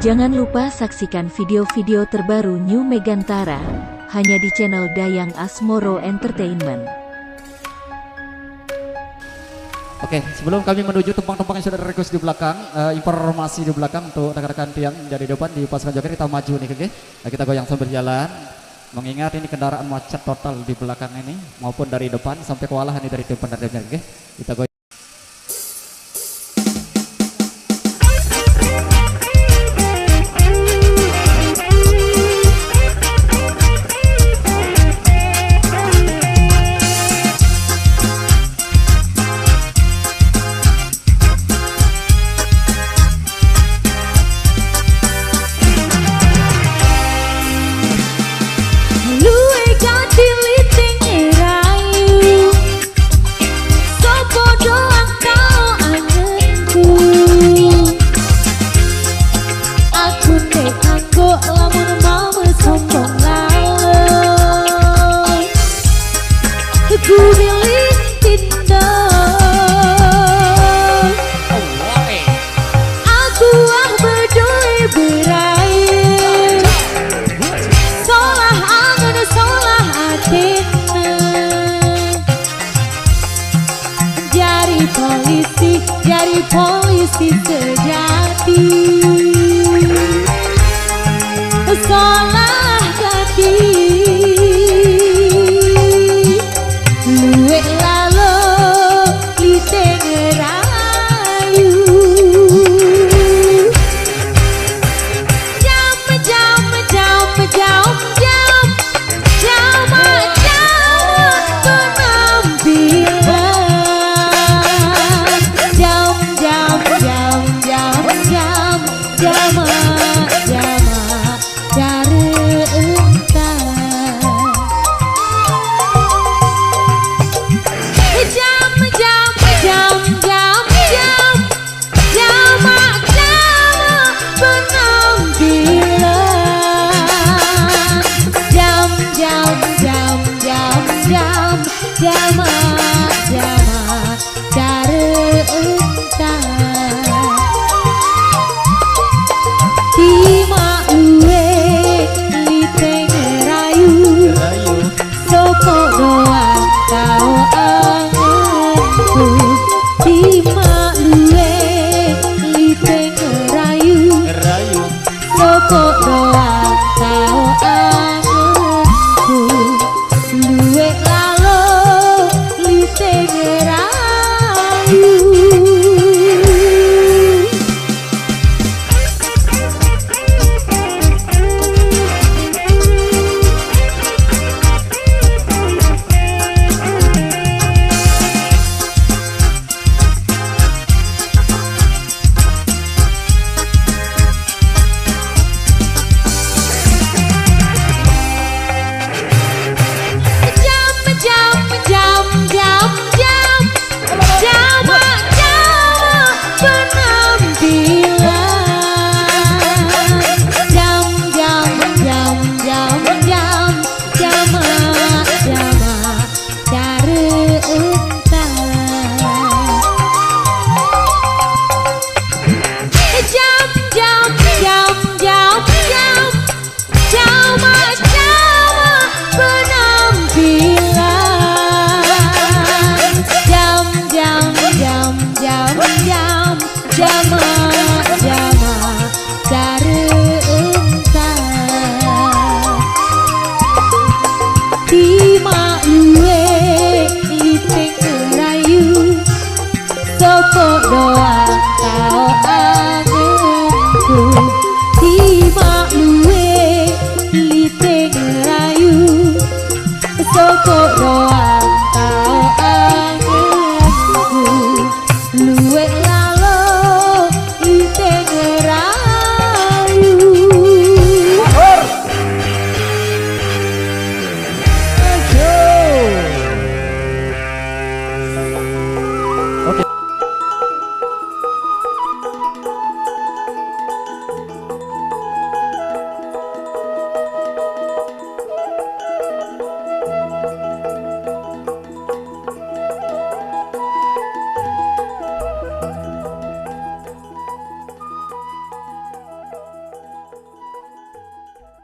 Jangan lupa saksikan video-video terbaru New Megantara hanya di channel Dayang Asmoro Entertainment. Oke, sebelum kami menuju tumpang-tumpang yang sudah request di belakang, informasi di belakang untuk rekan-rekan tiang dari depan di pasukan joget kita maju nih, oke? Nah, kita goyang sambil jalan. Mengingat ini kendaraan macet total di belakang ini maupun dari depan sampai kewalahan ini dari depan dan depan, oke? Kita goyang. Polisi sejati, salah hati, luwek lalo lite ngerayu, jam Di